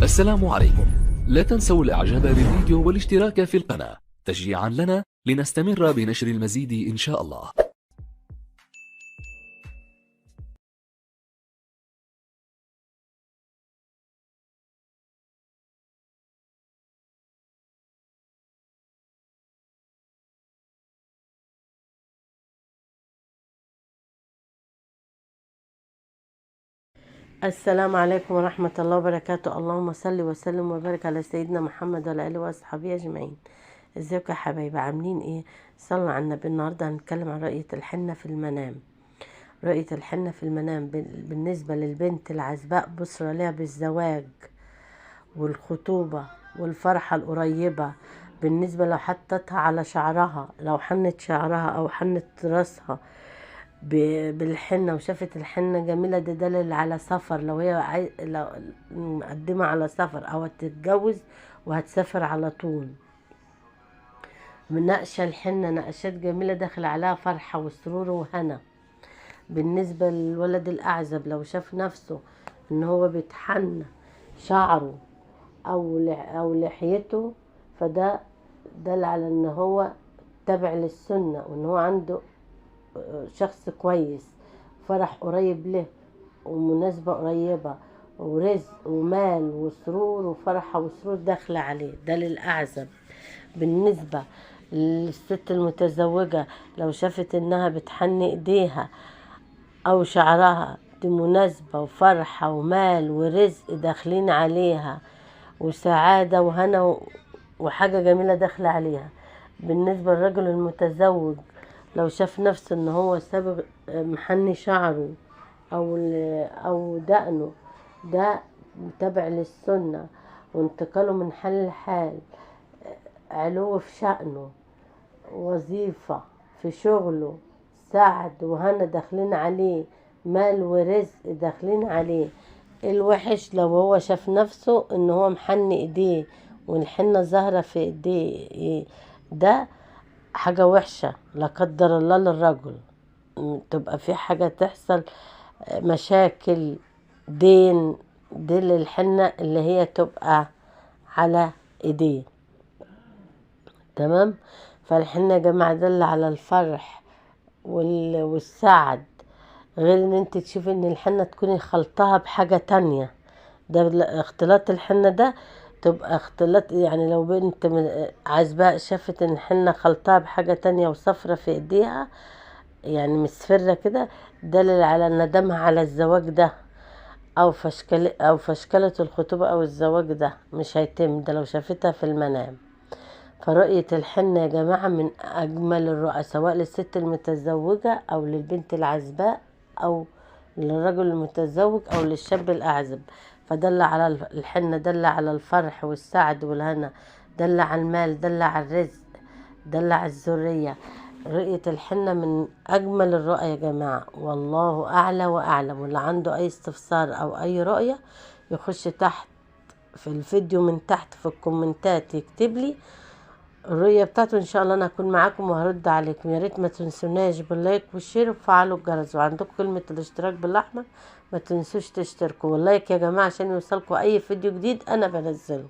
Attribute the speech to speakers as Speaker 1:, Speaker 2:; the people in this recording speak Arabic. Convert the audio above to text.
Speaker 1: السلام عليكم. لا تنسوا الاعجاب بالفيديو والاشتراك في القناة تشجيعا لنا لنستمر بنشر المزيد إن شاء الله.
Speaker 2: السلام عليكم ورحمة الله وبركاته. اللهم صل وسلم وبارك على سيدنا محمد وعلى آله وأصحابه أجمعين. ازيكم يا حبايبي، عاملين ايه؟ صلوا على النبي. النهاردة هنتكلم عن رؤية الحنة في المنام. رؤية الحنة في المنام بالنسبة للبنت العزباء بشرى لها بالزواج والخطوبة والفرحة القريبة. بالنسبة لو حطتها على شعرها، لو حنت شعرها أو حنت راسها بالحنة وشافت الحنة جميلة، ده دليل على سفر. لو هي لو مقدمة على سفر أو هتتجوز وهتسافر على طول. مناقشة الحنة نقشات جميلة داخل عليها فرحة وسرور وهنا. بالنسبة للولد الأعزب، لو شاف نفسه إن هو بيتحنى شعره أو لحيته، فده دل على إن هو تابع للسنة وإن هو عنده شخص كويس، فرح قريب له ومناسبة قريبة ورزق ومال وسرور وفرحة وسرور داخلة عليه. ده للأعزب. بالنسبة للست المتزوجة، لو شافت انها بتحني ايديها او شعرها، دي مناسبة وفرحة ومال ورزق داخلين عليها وسعادة وهنا وحاجة جميلة داخلة عليها. بالنسبة للرجل المتزوج، لو شاف نفسه ان هو سابق محني شعره او دقنه، ده تابع للسنة وانتقاله من حال لحال، علو في شأنه، وظيفة في شغله، سعد وهنا داخلين عليه، مال ورزق داخلين عليه. الوحش لو هو شاف نفسه ان هو محني ايديه والحنة ظاهرة في ايديه، ده حاجة وحشة لا قدر الله للرجل. تبقى في حاجة تحصل، مشاكل، دين، دي للحنة اللي هي تبقى على ايديه. تمام. فالحنة يا جماعة دل على الفرح والسعد، غير ان انت تشوفي ان الحنة تكوني خلطها بحاجة تانية. ده اختلاط الحنة ده تبقى اختلاط، يعني لو بنت عزباء شافت ان الحنة خلطها بحاجة تانية وصفرة في ايديها، يعني مصفرة كده، دليل على ندمها على الزواج ده او فشكلة الخطوبة او الزواج ده مش هيتم، ده لو شافتها في المنام. فرؤية الحنة يا جماعة من أجمل الرؤى، سواء للست المتزوجة أو للبنت العزباء أو للرجل المتزوج أو للشاب الأعزب. فدل على الحنة دل على الفرح والسعد والهنا، دل على المال، دل على الرزق، دل على الذرية. رؤية الحنة من أجمل الرؤى يا جماعة، والله أعلى وأعلم. واللي عنده أي استفسار أو أي رؤية يخش تحت في الفيديو من تحت في الكومنتات يكتب لي الرؤية بتاعته، ان شاء الله انا هكون معاكم وهرد عليكم. يا ريت ما تنسوناش باللايك والشير وفعلوا الجرس، وعندكم كلمة الاشتراك بالاحمر ما تنسوش تشتركوا، واللايك يا جماعة عشان يوصلكم اي فيديو جديد انا بنزله.